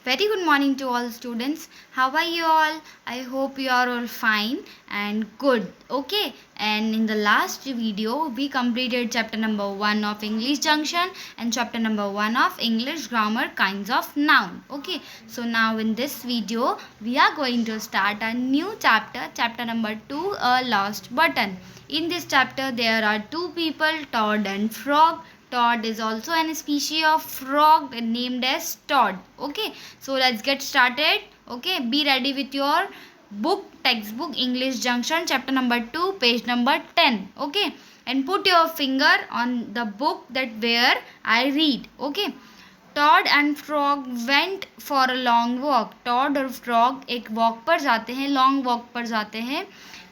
Very good morning to all students. How are you all? I hope you are all fine and good. Okay. And in the last video, we completed chapter number 1 of English Junction and chapter number 1 of English Grammar Kinds of Noun. Okay. So now in this video, we are going to start a new chapter, chapter number 2, A Lost Button. In this chapter, there are two people, Todd and Frog. Todd is also an species of frog named as Todd. Okay, so let's get started. Okay, be ready with your book, textbook, English Junction, chapter number 2, page number 10. Okay, and put your finger on the book that where I read. Okay. Toad and frog went for a long walk. Toad और frog एक walk पर जाते हैं, long walk पर जाते हैं.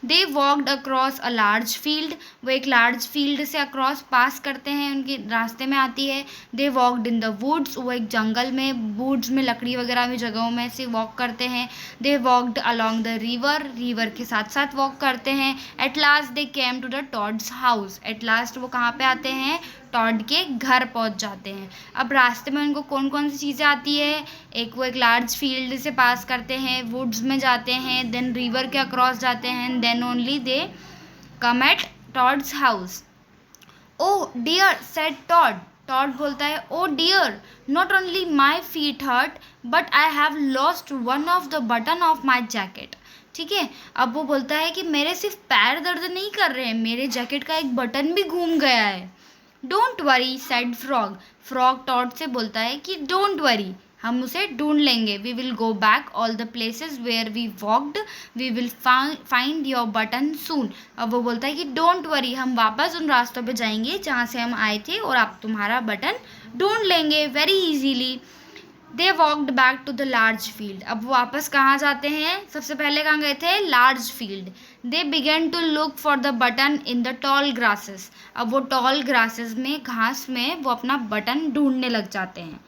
They walked across a large field. वो एक लार्ज फील्ड से अक्रॉस पास करते हैं, उनके रास्ते में आती है. They walked in the woods. वो एक जंगल में, वुड्स में, लकड़ी वगैरह में जगहों में से वॉक करते हैं. They walked along the river. River के साथ साथ वॉक करते हैं. At last they came to the toad's house. At last वो कहाँ पे आते हैं? टॉड के घर पहुंच जाते हैं. अब रास्ते में उनको कौन कौन सी चीज़ें आती है? वो एक लार्ज फील्ड से पास करते हैं, वुड्स में जाते हैं, देन रिवर के अक्रॉस जाते हैं, then only they come at toad's house. Oh dear said toad. Toad बोलता है, oh dear, not only my feet hurt but I have lost one of the button of my jacket. ठीक है, अब वो बोलता है कि मेरे सिर्फ पैर दर्द नहीं कर रहे हैं, मेरे जैकेट का एक बटन भी घूम गया है. Don't worry said frog. Frog toad से बोलता है कि डोंट वरी, हम उसे ढूंढ लेंगे. We will go back all the places where we walked. We will find your button soon. अब वो बोलता है कि डोंट वरी, हम वापस उन रास्तों पे जाएंगे जहाँ से हम आए थे और आप तुम्हारा बटन ढूंढ लेंगे very easily. They walked back to the large field. अब वो वापस कहाँ जाते हैं? सबसे पहले कहाँ गए थे? Large field. They began to look for the button in the tall grasses. अब वो टॉल ग्रासेस में, घास में वो अपना बटन ढूंढने लग जाते हैं.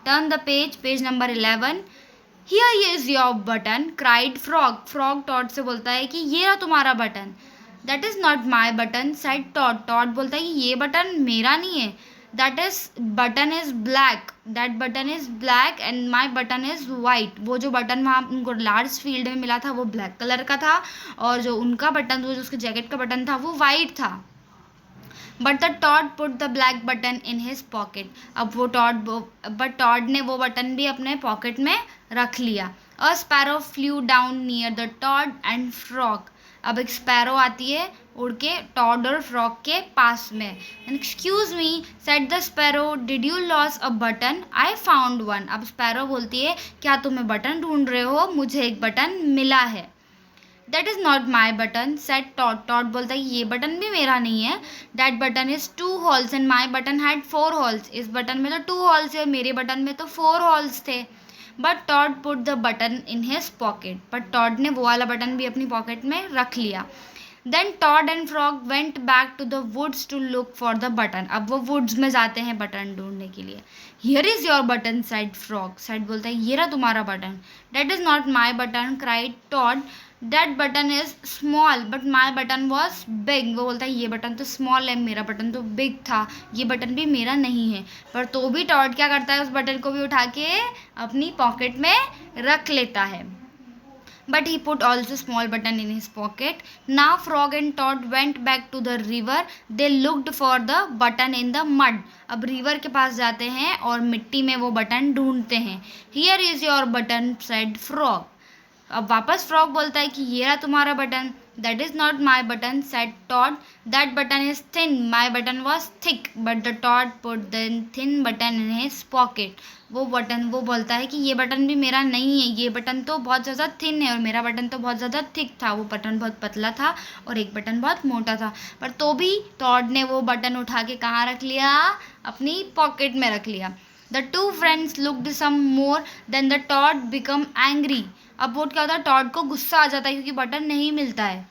Turn the page, page number 11. Here is your button cried frog. Frog toad से बोलता है कि ये रहा तुम्हारा button. That is not my button said toad. Toad बोलता है कि ये बटन मेरा नहीं है. That is button is black. That button is black and my button is white. वो जो बटन वहाँ उनको लार्ज फील्ड में मिला था वो ब्लैक कलर का था और जो उनका बटन, वो जो उसके जैकेट का बटन था वो वाइट था. But the toad put the black button in his pocket. अब वो टॉड ने वो बटन भी अपने पॉकेट में रख लिया. अ sparrow flew down near the toad and frog. अब एक स्पैरो आती है उड़ के टॉड और फ्रॉग के पास में. Excuse me said the sparrow, did you loss a button? I found one. अब स्पैरो बोलती है, क्या तुम्हें बटन ढूंढ रहे हो? मुझे एक बटन मिला है. That is not my button said toad. Toad बोलता है ये बटन भी मेरा नहीं है. That button is 2 holes and my button had 4 holes. इस बटन में तो 2 होल्स है, मेरे बटन में तो 4 होल्स थे. But toad put the button in his pocket. But toad ने वो वाला बटन भी अपनी पॉकेट में रख लिया. Then toad and frog went back to the woods to look for the button. अब वो वुड्स में जाते हैं बटन ढूंढने के लिए. Here is your button said frog. Said बोलता है ये रहा तुम्हारा button. That is not my button cried toad. That button is small but my button was big. वो बोलता है ये बटन तो स्मॉल है, मेरा बटन तो बिग था, ये बटन भी मेरा नहीं है. पर तो भी टॉड क्या करता है? उस बटन को भी उठा के अपनी पॉकेट में रख लेता है. But he put also small button in his pocket. Now Frog and Todd went back to the river. They looked for the button in the mud. अब रिवर के पास जाते हैं और मिट्टी में वो बटन ढूंढते हैं. Here is your button said Frog. अब वापस फ्रॉग बोलता है कि ये रहा तुम्हारा button. That is not my button said toad. That button is thin, my button was thick. But the toad put the thin button in his pocket. वो बोलता है कि ये बटन भी मेरा नहीं है, ये बटन तो बहुत ज़्यादा थिन है और मेरा बटन तो बहुत ज़्यादा थिक था. वो बटन बहुत पतला था और एक बटन बहुत मोटा था. पर तो भी टॉड ने वो बटन उठा के कहाँ रख लिया? अपनी पॉकेट में रख लिया. The two friends looked some more then the toad become angry. अब वो क्या होता है? टॉड को गुस्सा आ जाता है क्योंकि बटन नहीं मिलता है.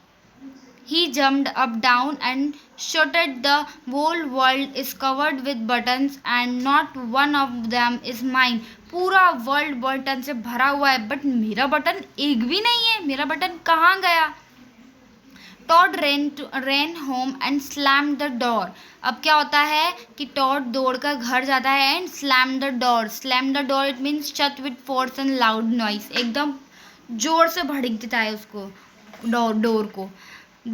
He jumped up down and shouted, the whole world is covered with buttons and not one of them is mine. पूरा वर्ल्ड बटन से भरा हुआ है बट मेरा बटन एक भी नहीं है. मेरा बटन कहाँ गया? Toad ran home and slammed the door. अब क्या होता है कि टॉड दौड़ कर घर जाता है and slam the door. Slam the door it means shut with force and loud noise. एकदम जोर से भड़क देता है उसको डोर को.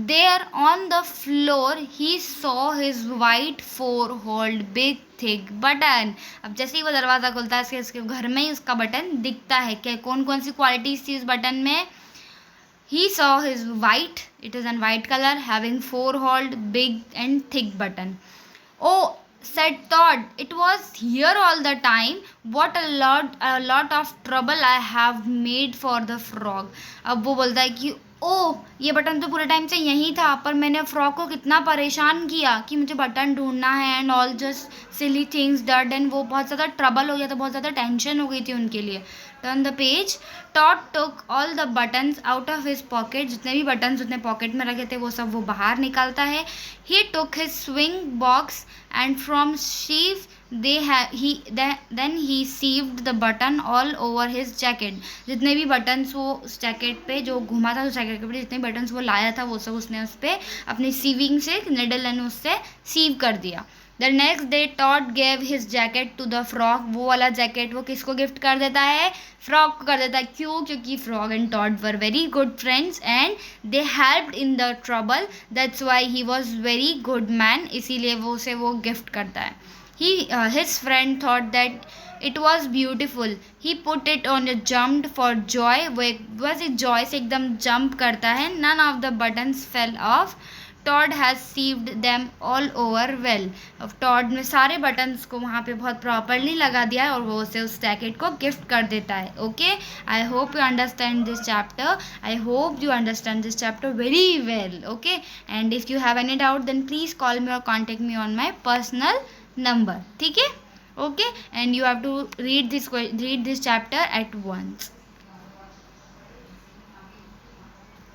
There on the floor he saw his white four-holed big thick button. अब जैसे ही वो दरवाज़ा खुलता है इसके घर में ही उसका बटन दिखता है. क्या कौन कौन सी क्वालिटीज थी उस बटन में? He saw his white, it is in white color, having four-holed big and thick button. Oh, said Todd, it was here all the time. What a lot of trouble I have made for the frog. अब वो बोलता है कि ओह, ये button तो पूरे time से यहीं था, पर मैंने फ्रॉग को कितना परेशान किया कि मुझे बटन ढूंढना है and all just silly things dot. And वो बहुत ज़्यादा ट्रबल हो गया था, बहुत ज़्यादा टेंशन हो गई थी उनके लिए. Turn the page. Toad took all the buttons out of his pocket. जितने भी बटन्स उसने पॉकेट में रखे थे वो सब वो बाहर निकालता है. He took his swing box and from sheave then he sieved the button all over his jacket. जितने भी बटन्स वो उस जैकेट पे जो घुमा था उस जैकेट के ऊपर जितने बटन्स वो लाया था वो सब उसने उस पर अपनी सीविंग से निडल एंड उससे सीव कर दिया. The next day toad gave his jacket to the frog. वो वाला जैकेट वो किसको गिफ्ट कर देता है? फ्रॉग को कर देता है. क्यों? क्योंकि frog and toad were very good friends and they helped in the trouble. That's why he was very good man. इसीलिए वो उसे वो गिफ्ट करता है. His friend thought that it was beautiful. He put it on a jumped for joy. बस एक joy से एकदम jump करता है. None of the buttons fell off. Todd has sieved them all over well. अब Todd ने सारे buttons को वहाँ पे बहुत properly लगा दिया है और वो उसे उस jacket को gift कर देता है. Okay, I hope you understand this chapter. I hope you understand this chapter very well. Okay, and if you have any doubt then please call me or contact me on my personal number. ठीक है? Okay, and you have to read this chapter at once.